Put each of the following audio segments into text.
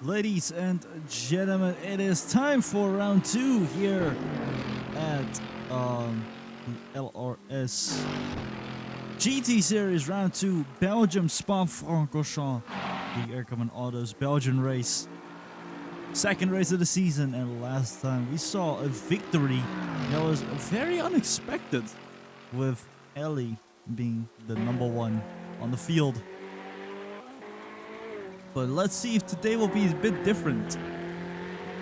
Ladies and gentlemen, it is time for round 2 here at the LRS GT Series round 2, Belgium Spa-Francorchamps, the Aircommon Autos Belgian race. Second race of the season, and last time we saw a victory that was very unexpected, with Ellie being the #1 on the field. But let's see if today will be a bit different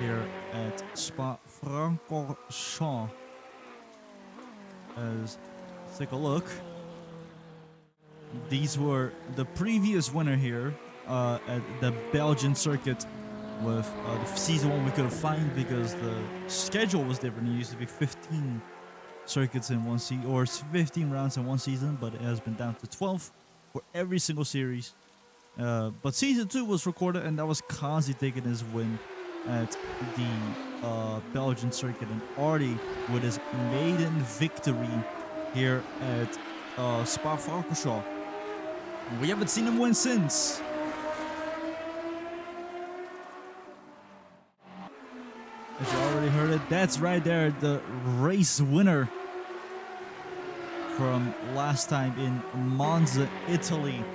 here at Spa-Francorchamps. Let's take a look. These were the previous winner here at the Belgian circuit with the season 1 we couldn't find because the schedule was different. It used to be 15 circuits in one season, or 15 rounds in one season, but it has been down to 12 for every single series. But season 2 was recorded, and that was Kazi taking his win at the Belgian circuit, and Artie with his maiden victory here at Spa-Francorchamps. We haven't seen him win since. As you already heard it, that's right there, the race winner from last time in Monza, Italy.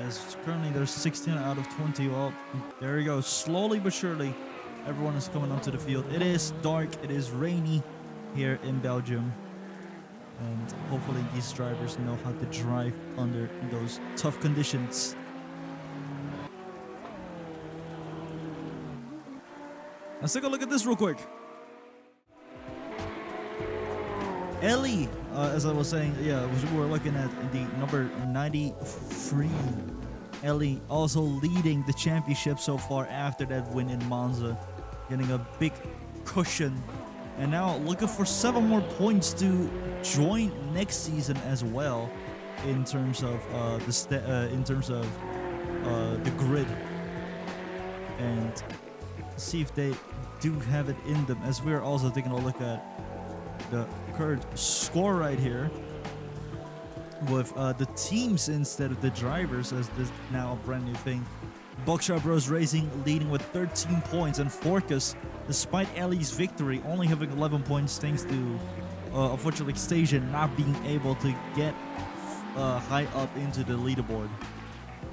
As currently there's 16 out of 20. Well, there you go. Slowly but surely, everyone is coming onto the field. It is dark. It is rainy here in Belgium. And hopefully these drivers know how to drive under those tough conditions. Let's take a look at this real quick. Ellie, as I was saying, yeah, we were looking at the number 93. Ellie also leading the championship so far after that win in Monza, getting a big cushion, and now looking for 7 more points to join next season as well, in terms of the grid, and see if they do have it in them. As we're also taking a look at the current score right here with the teams instead of the drivers, as this now a brand new thing. Buckshot Bros Racing leading with 13 points, and Forcus, despite Ellie's victory, only having 11 points thanks to unfortunately Station not being able to get high up into the leaderboard.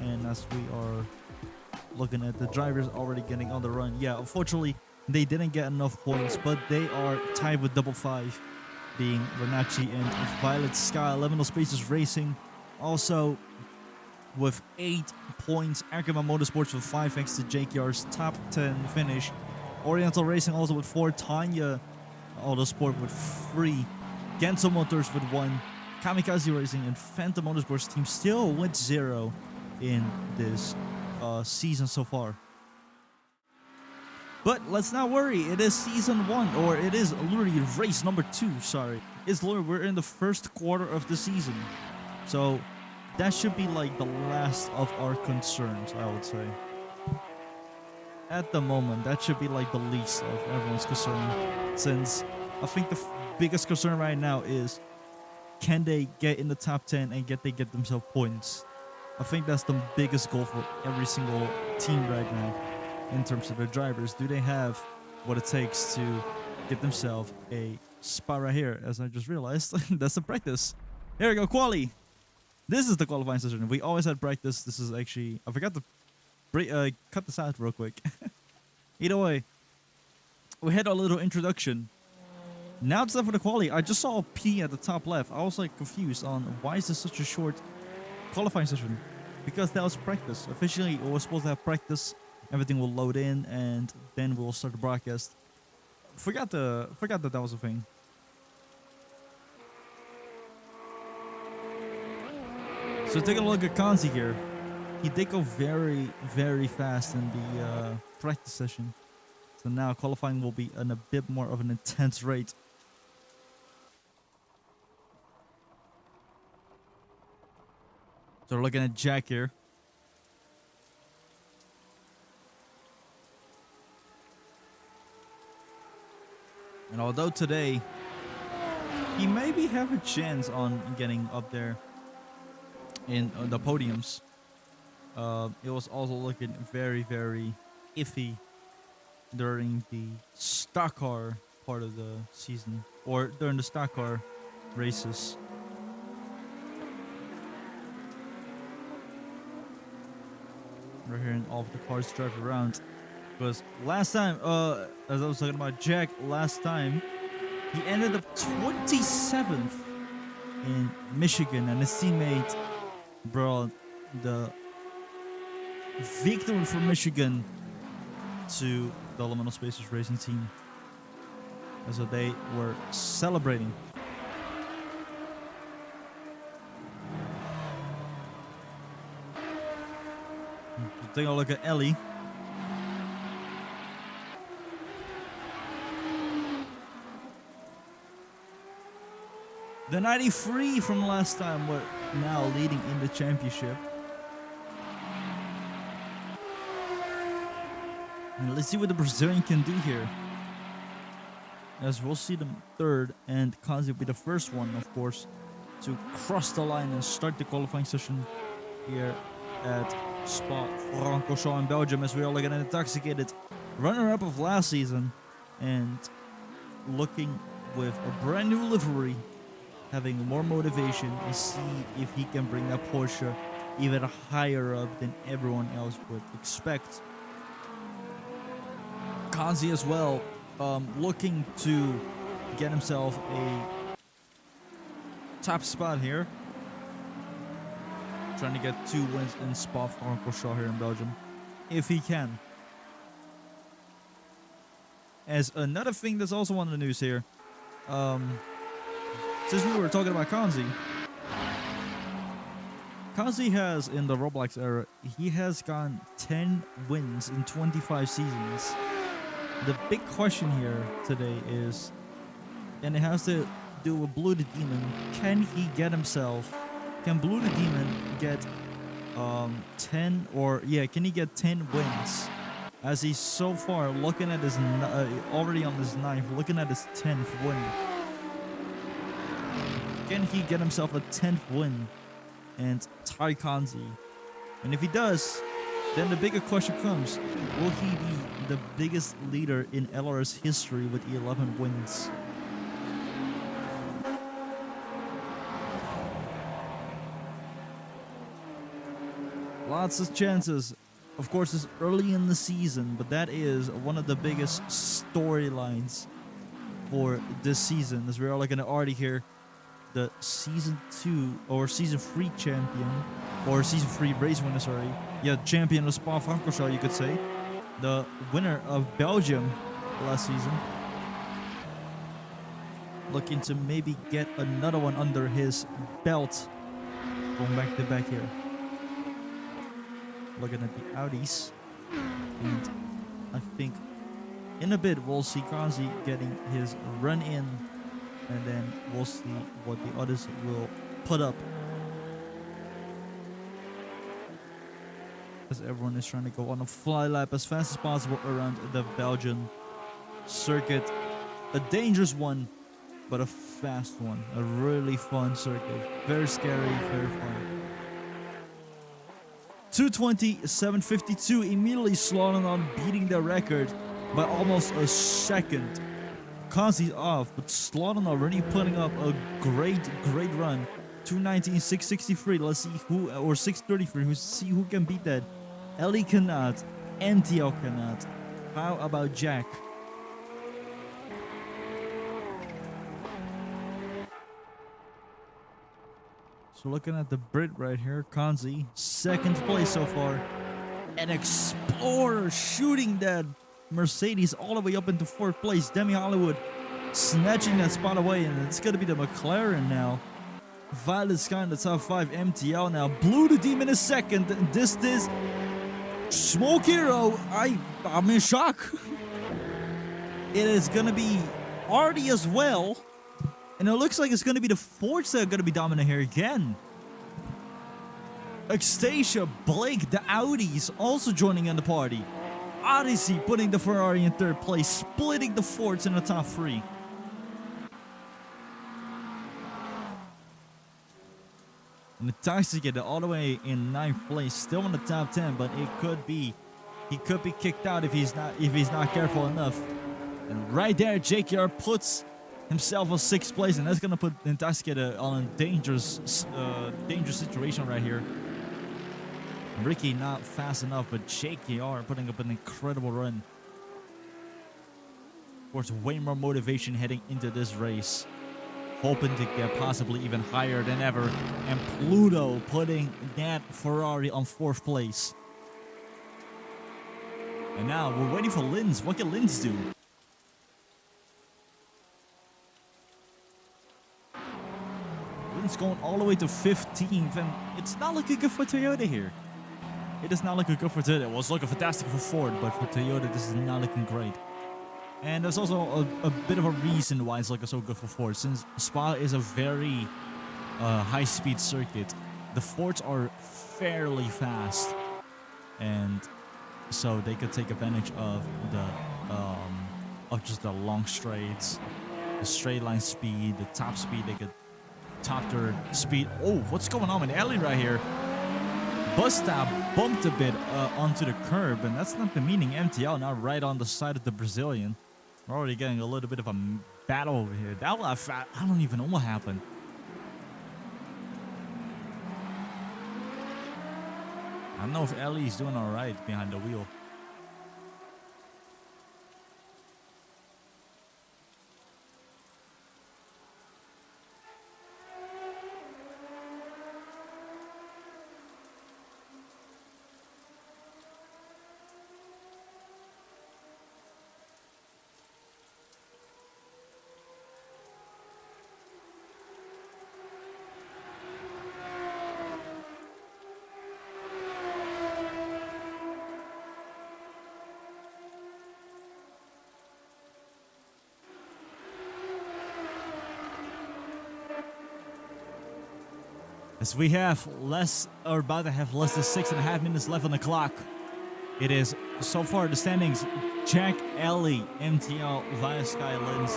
And as we are looking at the drivers already getting on the run, yeah, unfortunately they didn't get enough points, but they are tied with double 5, being Renacci and Violet Sky. Liminal Spaces Racing also with 8 points. Aircommon Motorsports with 5 thanks to JKR's top 10 finish. Oriental Racing also with 4. Tanya Autosport with 3. Gensel Motors with 1. Kamikaze Racing and Phantom Motorsports team still with 0 in this season so far. But let's not worry, it is season 1, or it is literally race number 2, sorry. We're in the first quarter of the season. So that should be like the last of our concerns, I would say. At the moment, that should be like the least of everyone's concern, since I think the biggest concern right now is, can they get in the top 10 and get themselves points? I think that's the biggest goal for every single team right now. In terms of their drivers, do they have what it takes to get themselves a spot right here? As I just realized, that's the practice. Here we go, quali. This is the qualifying session. We always had practice. This is actually, I forgot to cut this out real quick. Either way, we had our little introduction. Now it's time for the quali. I just saw a P at the top left. I was like confused on why is this such a short qualifying session? Because that was practice. Officially, we were supposed to have practice. Everything will load in, and then we'll start the broadcast. Forgot that was a thing. So taking a look at Kanzi here, he did go very, very fast in the practice session. So now qualifying will be on a bit more of an intense rate. So we're looking at Jack here. And although today he maybe have a chance on getting up there in the podiums, it was also looking very, very iffy during the stock car part of the season, or during the stock car races. We're hearing all of the cars drive around. Because last time, as I was talking about Jack, last time, he ended up 27th in Michigan, and his teammate brought the victory for Michigan to the Elemental Spacers racing team. And so they were celebrating. Take a look at Ellie. The 93 from last time were now leading in the championship. And let's see what the Brazilian can do here. As we'll see them third, and Kazi will be the first one, of course, to cross the line and start the qualifying session here at Spa-Francorchamps in Belgium, as we are looking at an intoxicated runner-up of last season and looking with a brand new livery, having more motivation to see if he can bring that Porsche even higher up than everyone else would expect. Kanzi as well, looking to get himself a top spot here. Trying to get 2 wins in Spa-Francorchamps here in Belgium, if he can. As another thing that's also on the news here, since we were talking about Kanzi, Kanzi has, in the Roblox era, he has gotten 10 wins in 25 seasons. The big question here today is, and it has to do with Blue the Demon, can he get himself, can Blue the Demon get 10, or yeah, can he get 10 wins? As he's so far looking at his, already on his 9th, looking at his 10th win. Can he get himself a 10th win and tie Kanzi? And if he does, then the bigger question comes, will he be the biggest leader in LRS history with 11 wins? Lots of chances. Of course, it's early in the season, but that is one of the biggest storylines for this season. As we're looking at Artie here, the season 2 or season 3 champion, or season 3 race winner, sorry. Yeah, champion of Spa-Francorchamps, you could say. The winner of Belgium last season. Looking to maybe get another one under his belt. Going back to back here. Looking at the Audis. And I think in a bit we'll see Kanzi getting his run in. And then we'll see what the others will put up. As everyone is trying to go on a fly lap as fast as possible around the Belgian circuit. A dangerous one, but a fast one. A really fun circuit. Very scary, very fun. 2:20.752, immediately slowing on, beating the record by almost a second. Kanzi's off, but Slaughter already putting up a great run. 2:19.663. Let's see who, or 6:33. Let's see who can beat that. Ellie cannot. MTL cannot. How about Jack? So looking at the Brit right here, Kanzi, 2nd place so far. An Explorer shooting that Mercedes all the way up into 4th place. Demi Hollywood snatching that spot away, and it's going to be the McLaren now. Violet Sky in the top 5. MTL now. Blue the Demon is 2nd. This is Smoke Hero. I'm in shock. It is going to be Artie as well. And it looks like it's going to be the Fords that are going to be dominant here again. Anastasia, Blake, the Audis also joining in the party. Odyssey putting the Ferrari in 3rd place, splitting the Fords in the top 3. And the Intoxicated all the way in 9th place, still in the top 10, but it could be He could be kicked out if he's not careful enough. And right there, JKR puts himself on 6th place, and that's gonna put Intoxicated on a dangerous situation right here. Ricky not fast enough, but JKR putting up an incredible run. Of course, way more motivation heading into this race, hoping to get possibly even higher than ever. And Pluto putting that Ferrari on 4th place. And now we're waiting for Linz. What can Linz do? Linz going all the way to 15th, and it's not looking good for Toyota here. It is not looking good for Toyota. It was looking fantastic for Ford, but for Toyota, this is not looking great. And there's also a bit of a reason why it's looking so good for Ford. Since Spa is a very high-speed circuit, the Fords are fairly fast, and so they could take advantage of just the long straights, the straight line speed, the top speed. They could top their speed. Oh, what's going on with Ellie right here? Busta bumped a bit onto the curb, and that's not the meaning. MTL now right on the side of the Brazilian. We're already getting a little bit of a battle over here. That was, I don't even know what happened. I don't know if Ellie's doing all right behind the wheel. As we have about to have less than 6.5 minutes left on the clock. It is, so far, the standings: Jack, Ellie, MTL, Via Sky, Linz,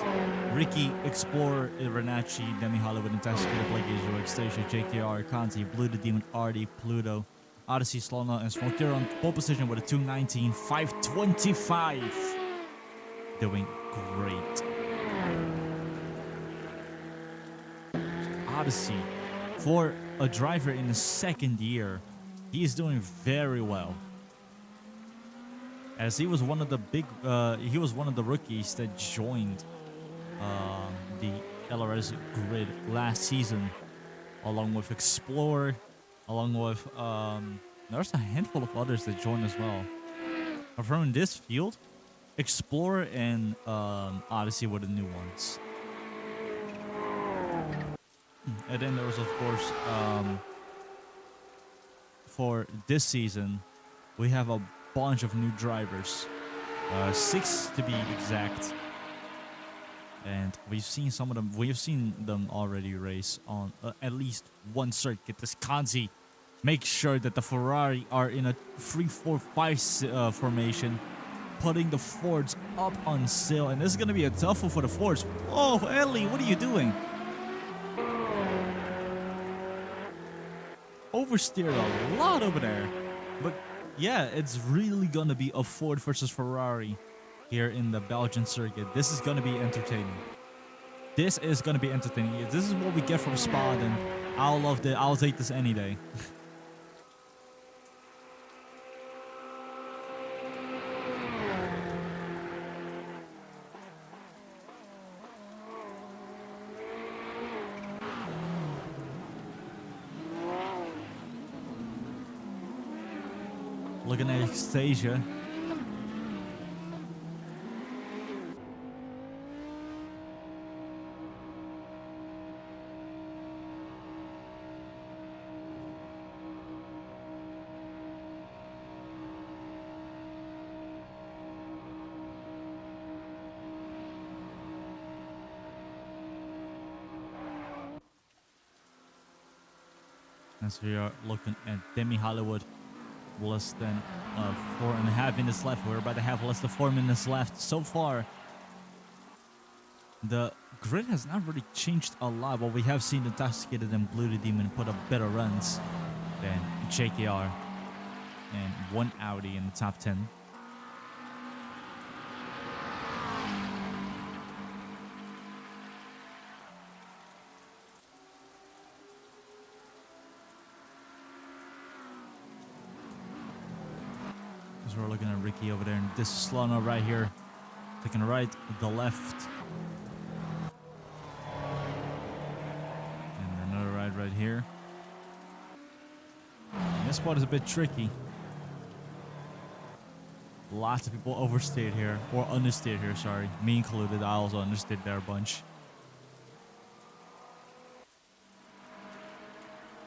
Ricky, Explorer, Renacci, Demi Hollywood, Intoxicated, Blake, Israel, Stacia, JKR, Conti, Blue the Demon, Artie, Pluto, Odyssey, Slona, and Smokera on pole position with a 2:19, 5:25. Doing great. Odyssey, for a driver in the 2nd year, he is doing very well. As he was one of the rookies that joined the LRS grid last season, along with Explorer, along with there's a handful of others that joined as well. But from this field, Explorer and Odyssey were the new ones. And then there was, of course, for this season, we have a bunch of new drivers, 6 to be exact. And we've seen some of them. We've seen them already race on at least one circuit. This Kanzi makes sure that the Ferrari are in a 3-4-5 formation, putting the Fords up on sail. And this is going to be a tough one for the Fords. Oh, Ellie, what are you doing? Oversteered a lot over there. But yeah, it's really going to be a Ford versus Ferrari here in the Belgian circuit. This is going to be entertaining. This is going to be entertaining. If this is what we get from Spa, then I'll take this any day. Looking at Stasia. As we are looking at Demi Hollywood, less than 4.5 minutes left. We're about to have less than 4 minutes left. So far, the grid has not really changed a lot, but we have seen Intoxicated and Blue the Demon put up better runs than JKR and one Audi in the top 10. As we're looking at Ricky over there, and this is slowing up right here. Taking the right, the left. And another right here. And this spot is a bit tricky. Lots of people oversteered here, or understeered here, sorry. Me included, I also understeered there a bunch.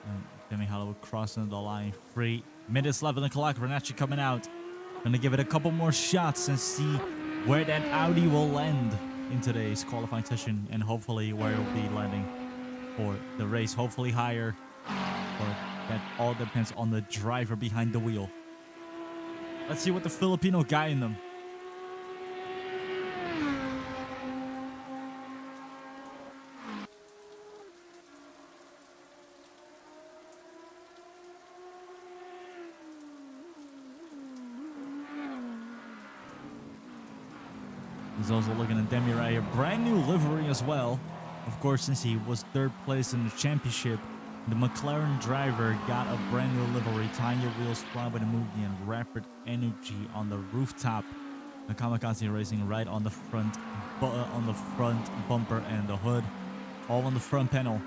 And Demi Hollywood crossing the line. 3 minutes left on the clock. Renacci coming out. Gonna give it a couple more shots and see where that Audi will land in today's qualifying session, and hopefully where it will be landing for the race. Hopefully higher, or that all depends on the driver behind the wheel. Let's see what the Filipino guy in them. He's also looking at Demi right here. Brand new livery as well. Of course, since he was 3rd place in the championship, the McLaren driver got a brand new livery. Tiny wheels, fly by the movie, and rapid energy on the rooftop. The Kamikaze Racing right on the front bumper and the hood. All on the front panel.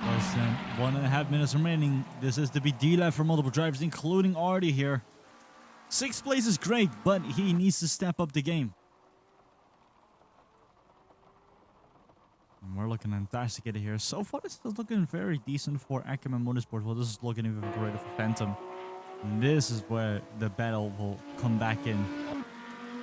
Less than 1.5 minutes remaining. This is the big D lap for multiple drivers, including Artie here. 6th place is great, but he needs to step up the game. And we're looking fantastic here. So far, this is looking very decent for Ackerman Motorsport. Well, this is looking even greater for Phantom. And this is where the battle will come back in.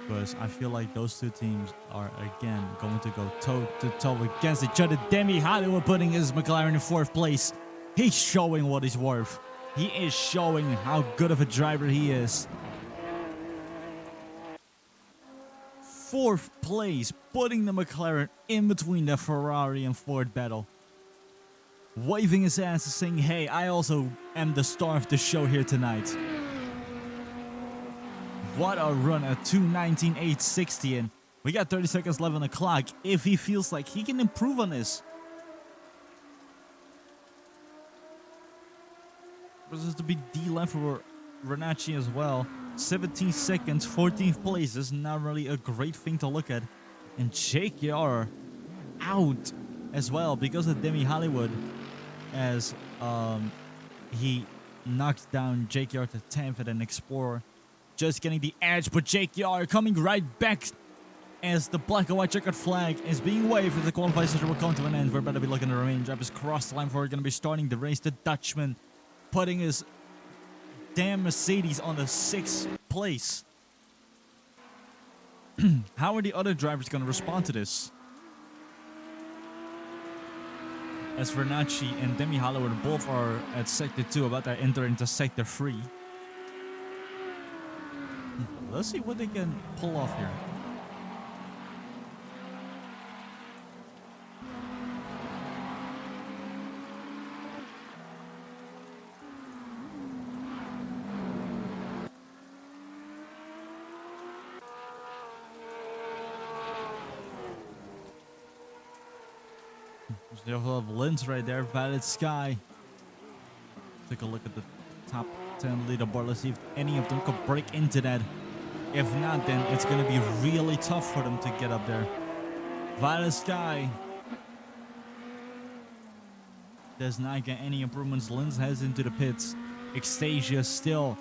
Because I feel like those two teams are, again, going to go toe-to-toe against each other. Demi Hollywood putting his McLaren in 4th place. He's showing what he's worth. He is showing how good of a driver he is. 4th place, putting the McLaren in between the Ferrari and Ford battle. Waving his ass and saying, hey, I also am the star of the show here tonight. What a run at 2:19.860, and we got 30 seconds left on the clock if he feels like he can improve on this. This is the big D left for Renacci as well. 17 seconds, 14th place is not really a great thing to look at. And Jake Yar out as well because of Demi Hollywood, as he knocked down Jake Yar to 10th at an Explorer. Just getting the edge, but Jake Yar coming right back as the black and white checkered flag is being waved as the qualifying session will come to an end. We're about to be looking at the remaining drivers cross the line before we're going to be starting the race. The Dutchman putting his damn Mercedes on the 6th place. How are the other drivers going to respond to this? As Renacci and Demi Hollywood both are at Sector 2, about to enter into Sector 3. Let's see what they can pull off here. They also have Lins right there, Violet Sky. Take a look at the top 10 leaderboard. Let's see if any of them could break into that. If not, then it's going to be really tough for them to get up there. Violet Sky does not get any improvements. Lins heads into the pits. Extasia still.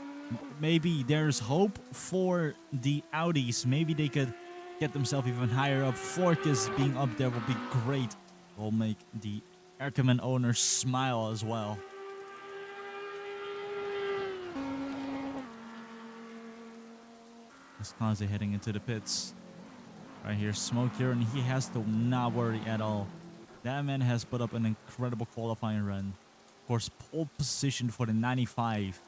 Maybe there's hope for the Audis. Maybe they could get themselves even higher up. Forkus being up there will be great. Will make the Erkeman owners smile as well. As Kanzi heading into the pits. Right here, Smoke here, and he has to not worry at all. That man has put up an incredible qualifying run. Of course, pole position for the 95.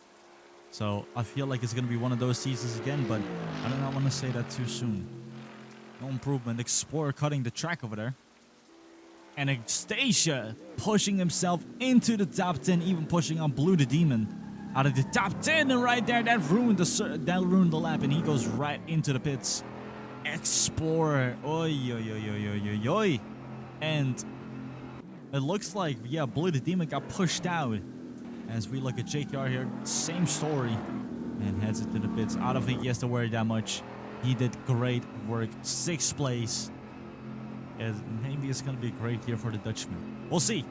So I feel like it's going to be one of those seasons again, but I do not want to say that too soon. No improvement. Explorer cutting the track over there. And Anastasia pushing himself into the top 10, even pushing on Blue the Demon out of the top 10. And right there, that ruined the lap, and he goes right into the pits. Explorer. Oi, oi, oi, oi, oi, oi, oi. And it looks like, yeah, Blue the Demon got pushed out. As we look at JKR here, same story. And heads into the pits. I don't think he has to worry that much. He did great work. 6th place. As maybe it's going to be a great year for the Dutchman. We'll see.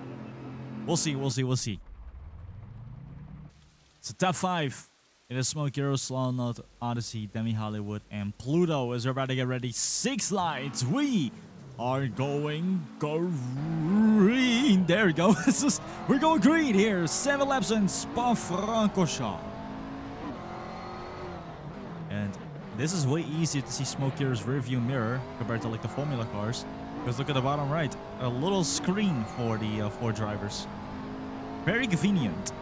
We'll see, we'll see, we'll see. It's a top 5. It is Smoke Hero, Slowknot, Odyssey, Demi Hollywood, and Pluto. As we're about to get ready. 6 lights. We are going green. There we go. We're going green here. 7 laps in Spa-Francorchamps. And this is way easier to see Smoke Hero's rearview mirror compared to like the Formula cars. Because look at the bottom right. A little screen for the 4 drivers. Very convenient.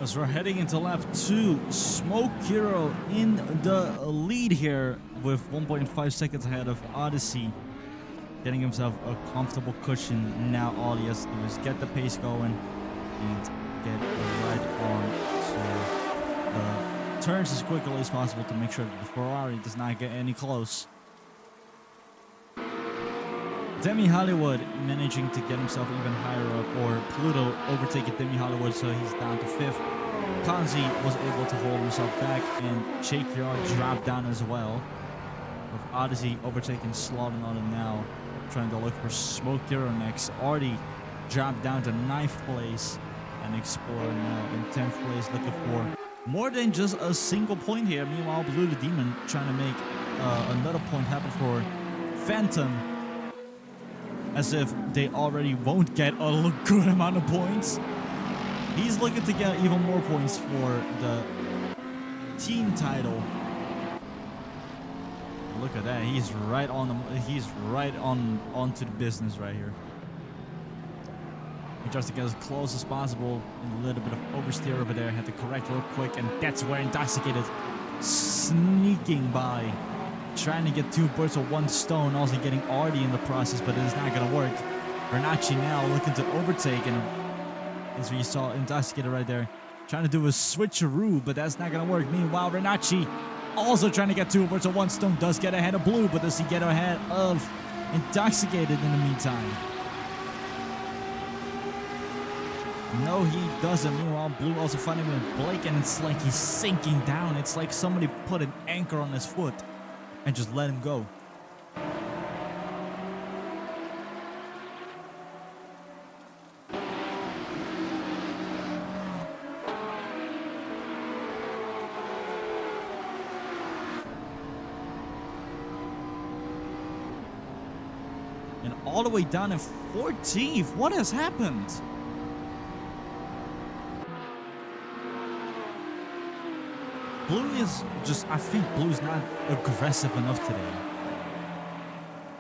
As we're heading into lap 2, Smoke Hero in the lead here with 1.5 seconds ahead of Odyssey. Getting himself a comfortable cushion. Now all he has to do is get the pace going and get right on to the turns as quickly as possible to make sure that the Ferrari does not get any close. Demi Hollywood managing to get himself even higher up, or Pluto overtaking Demi Hollywood, so he's down to 5th. Kanzi was able to hold himself back, and JKR dropped down as well. With Odyssey overtaking Slaughternaut now, trying to look for Smoke Hero next. Artie dropped down to 9th place, and Explorer now in 10th place, looking for more than just a single point here. Meanwhile, Blue the Demon trying to make another point happen for Phantom, as if they already won't get a good amount of points. He's looking to get even more points for the team title. Look at that. He's right on onto the business right here. He tries to get as close as possible. A little bit of oversteer over there. Had to correct real quick, and that's where Intoxicated sneaking by. Trying to get 2 birds with 1 stone, also getting Artie in the process, but it is not going to work. Bernacchi now looking to overtake, and as we saw Intoxicated right there, trying to do a switcheroo, but that's not going to work. Meanwhile, Renacci also trying to get 2 birds with 1 stone, does get ahead of Blue, but does he get ahead of Intoxicated in the meantime? No, he doesn't. Meanwhile, Blue also fighting with Blake, and it's like he's sinking down. It's like somebody put an anchor on his foot and just let him go. And all the way down in 14th. What has happened? Blue is just, I think Blue's not aggressive enough today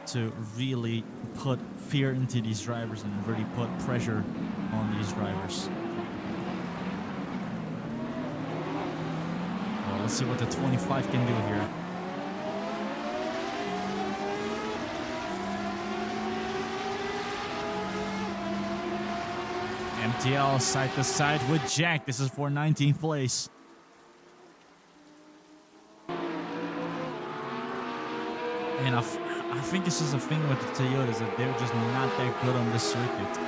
to really put fear into these drivers and really put pressure on these drivers. Well, let's see what the 25 can do here. MTL side to side with Jack. This is for 19th place. And I think this is a thing with the Toyotas, that they're just not that good on this circuit.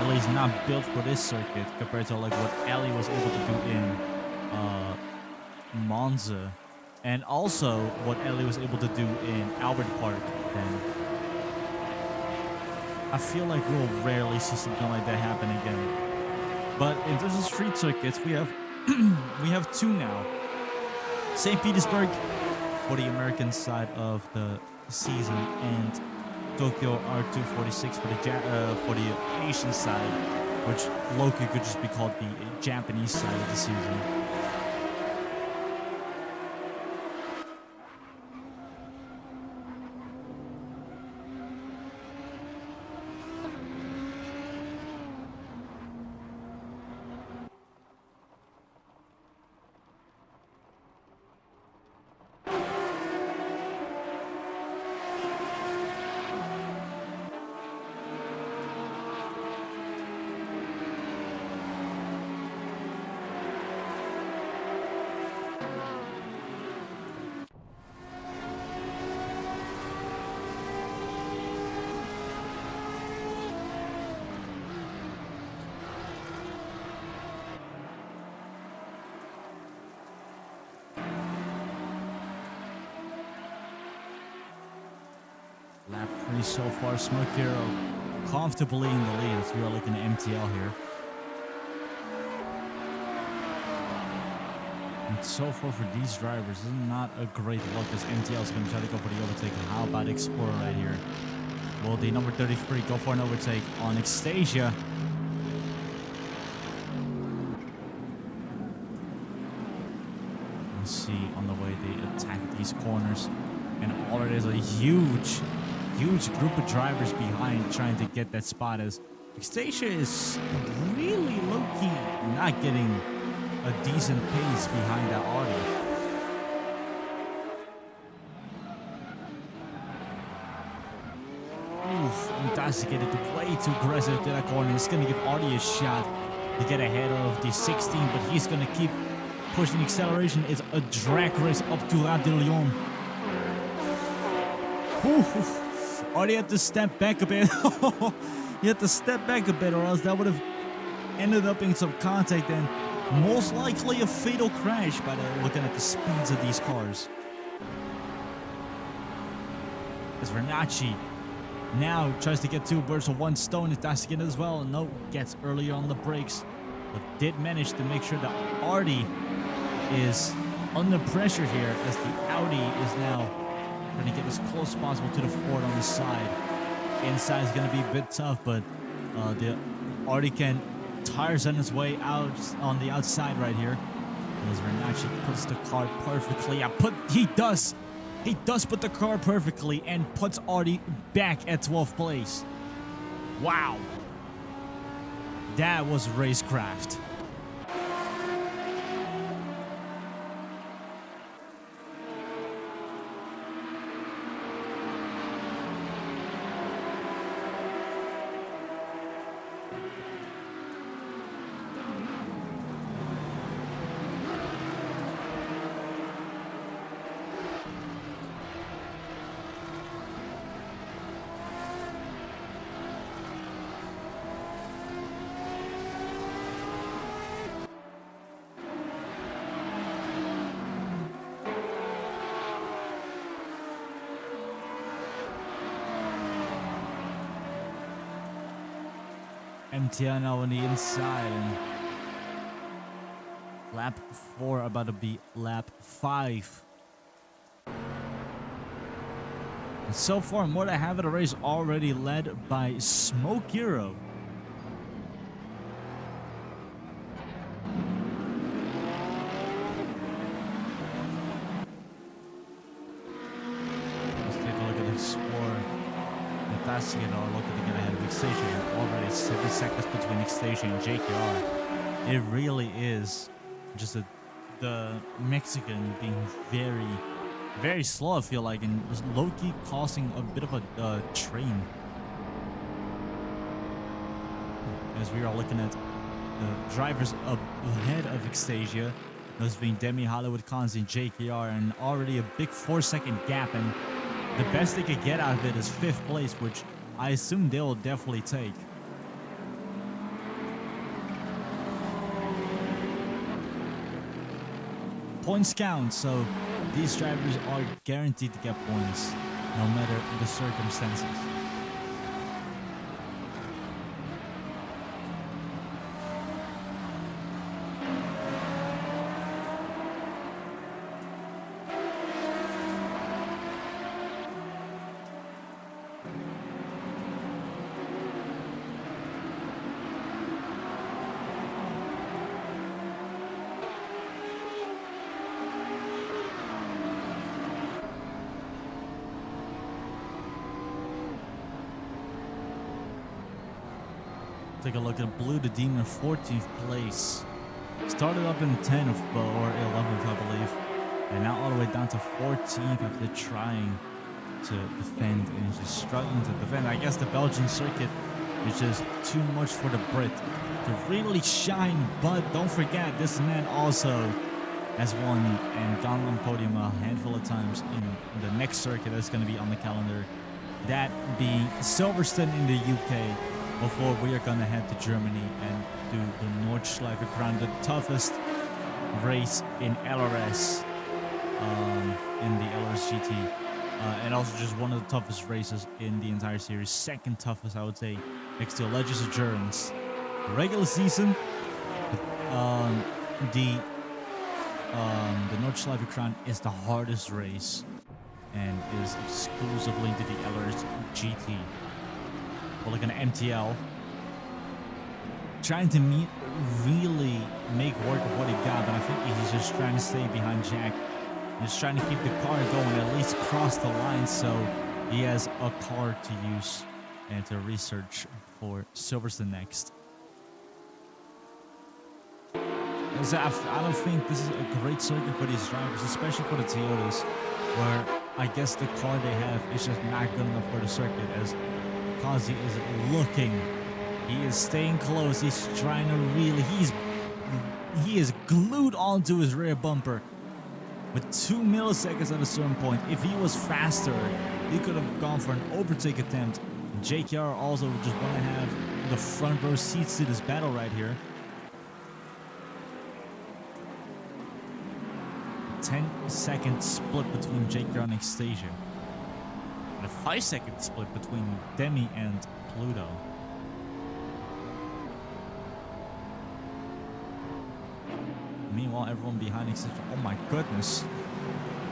At least not built for this circuit compared to like what Ellie was able to do in Monza. And also what Ellie was able to do in Albert Park then. I feel like we'll rarely see something like that happen again. But in terms of street circuits, we have we have 2 now. St. Petersburg for the American side of the season, and Tokyo R246 for the Asian side, which locally could just be called the Japanese side of the season. Lap 3 so far, Smoke Hero comfortably in the lead as we are looking at MTL here. And so far for these drivers, this is not a great look as MTL is going to try to go for the overtake. How about Explorer right here? Will the number 33 go for an overtake on Anastasia? Let's see on the way they attack these corners. And all it is a huge group of drivers behind trying to get that spot as Anastasia is really low-key not getting a decent pace behind that Audi. Oof, Intoxicated way too aggressive to that corner. It's going to give Audi a shot to get ahead of the 16, but he's going to keep pushing acceleration. It's a drag race up to La de Lyon. Oof. Audi had to step back a bit. He had to step back a bit, or else that would have ended up in some contact and most likely a fatal crash by looking at the speeds of these cars. As Renacci now tries to get 2 birds with 1 stone, Intoxicated as well. No, gets earlier on the brakes, but did manage to make sure that Artie is under pressure here as the Audi is now trying to get as close as possible to the Ford on the side. Inside is going to be a bit tough, but the Artie can tires on his way out on the outside right here. As Renacci puts the car perfectly. He does put the car perfectly and puts Artie back at 12th place. Wow. That was racecraft. MTL now on the inside. And lap 4 about to be lap 5. And so far, more than half of the race already led by Smoke Hero. Let's take a look at the score. Natasha are looking to get ahead of Xstasia. Already 7 seconds between Xstasia and JKR. It really is just the Mexican being very slow, I feel like, and was low-key causing a bit of a train. As we are looking at the drivers up ahead of Xstasia, those being Demi, Hollywood Cons, and JKR, and already a big 4-second gap, and the best they could get out of it is 5th place, which I assume they will definitely take. Points count, so these drivers are guaranteed to get points, no matter the circumstances. Take a look at Blue the Demon, 14th place. Started up in 10th or 11th, I believe, and now all the way down to 14th after trying to defend and just struggling to defend. I guess the Belgian circuit is just too much for the Brit to really shine. But don't forget, this man also has won and gone on podium a handful of times in the next circuit that's going to be on the calendar. That being Silverstone in the UK. Before we are going to head to Germany and do the Nordschleife Crown, the toughest race in LRS, in the LRS GT, and also just one of the toughest races in the entire series. Second toughest, I would say, next to Legends of Endurance. Regular season, the Nordschleife Crown is the hardest race and is exclusively to the LRS GT. We're looking at MTL, trying to really make work of what he got, but I think he's just trying to stay behind Jack. He's trying to keep the car going, at least cross the line, so he has a car to use and to research for Silverstone next. So I don't think this is a great circuit for these drivers, especially for the Toyotas, where I guess the car they have is just not good enough for the circuit, as Kazi is looking. He is staying close. He's trying to really... He is glued onto his rear bumper with 2 milliseconds at a certain point. If he was faster, he could have gone for an overtake attempt. JKR also just want to have the front row seats to this battle right here. 10-second split between JKR and Xstasia. And a 5-second split between Demi and Pluto. Meanwhile, everyone behind Xstasia. Oh my goodness.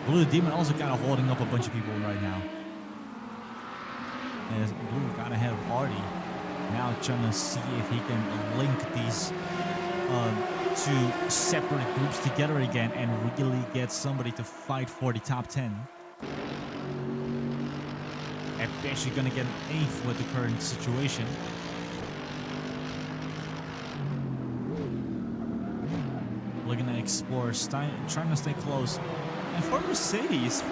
Blue the Demon also kind of holding up a bunch of people right now. As Blue got ahead of Hardy. Now trying to see if he can link these two separate groups together again and really get somebody to fight for the top 10. Especially gonna get an 8th with the current situation. Looking at Explorer, trying to stay close. And for Mercedes,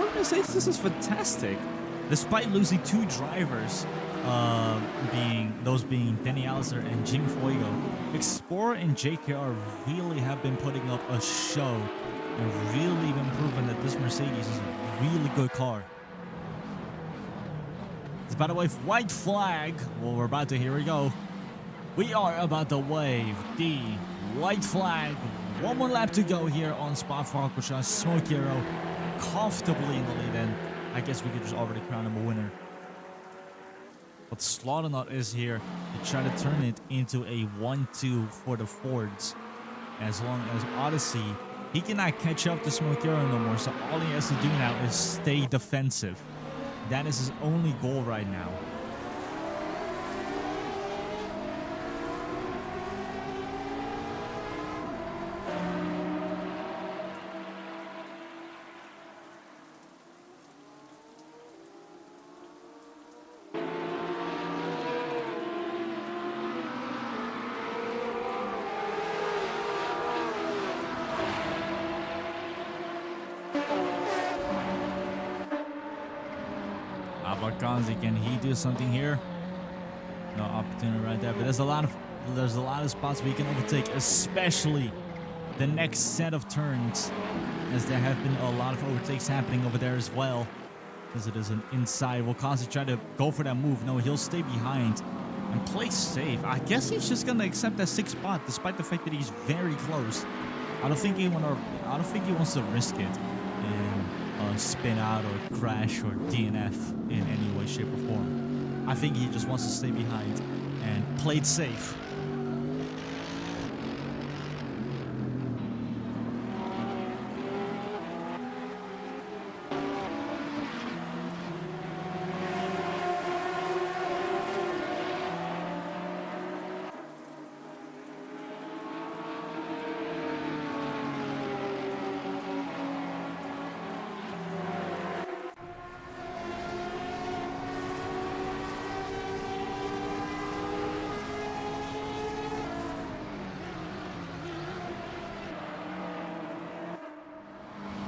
this is fantastic. Despite losing 2 drivers, being Danny Alistair and Jimmy Fuego, Explorer and JKR really have been putting up a show and really been proving that this Mercedes is a really good car. It's about to wave white flag. Well, we're about to, here we go. We are about to wave the white flag. 1 more lap to go here on Spa-Francorchamps. Smoke Hero comfortably in the lead, and I guess we could just already crown him a winner. But Slaughternaut is here to try to turn it into a 1-2 for the Fords. As long as Odyssey, he cannot catch up to Smokero no more, so all he has to do now is stay defensive. That is his only goal right now. Abakanzi, can he do something here? No opportunity right there, but there's a lot of spots we can overtake, especially the next set of turns, as there have been a lot of overtakes happening over there as well. As it is an inside, will constantly try to go for that move. No, he'll stay behind and play safe. I guess he's just gonna accept that 6th spot, despite the fact that he's very close. I don't think he wants to risk it and spin out or crash or DNF in any way, shape, or form. I think he just wants to stay behind and play it safe.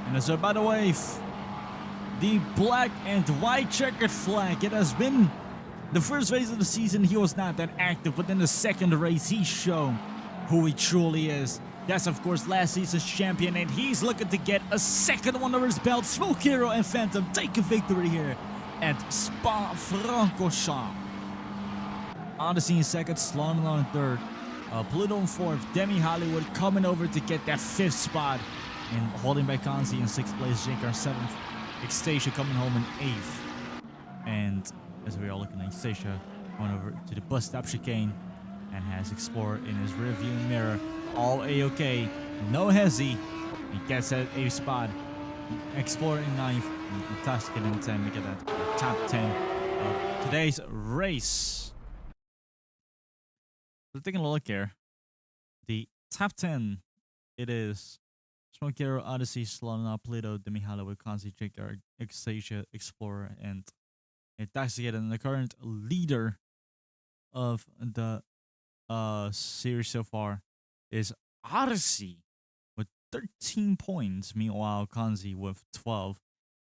And so, by the way, the black and white checkered flag, it has been the first race of the season. He was not that active, but in the second race, he's shown who he truly is. That's, of course, last season's champion, and he's looking to get a second one under his belt. Smokero and Phantom take a victory here at Spa-Francorchamps. Odyssey in second, Sloan in third, Pluto in fourth, Demi Hollywood coming over to get that 5th spot. And holding back Kanzi in 6th place, JKR 7th, Xstasia coming home in 8th. And as we are looking at Xstasia going over to the bus stop chicane and has Explorer in his rearview mirror. All A-OK, no hezzy. He gets that 8th spot. Explorer in 9th, and Fantastic in 10th. Look at that, top 10 of today's race. So taking a look here, the top 10, it is Smokero, Odyssey, Solana, Pluto, Demi Hollywood, Kanzi, JKR, Xstasia, Explorer, and Intoxicated. And the current leader of the series so far is Odyssey with 13 points. Meanwhile, Kanzi with 12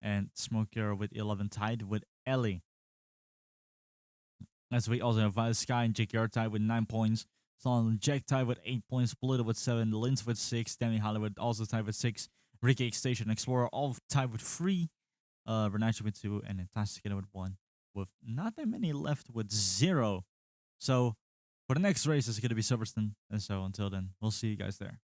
and Smokero with 11, tied with Ellie. As we also have Sky and JKR tied with 9 points. Solon Jack tied with 8 points, Pluto with 7, Linz with 6, Demi Hollywood also tied with 6, Ricky Xstation, Explorer all tied with 3, Renato with 2, and Intoxicated with 1, with not that many left with 0. So for the next race, it's going to be Silverstone, and so until then, we'll see you guys there.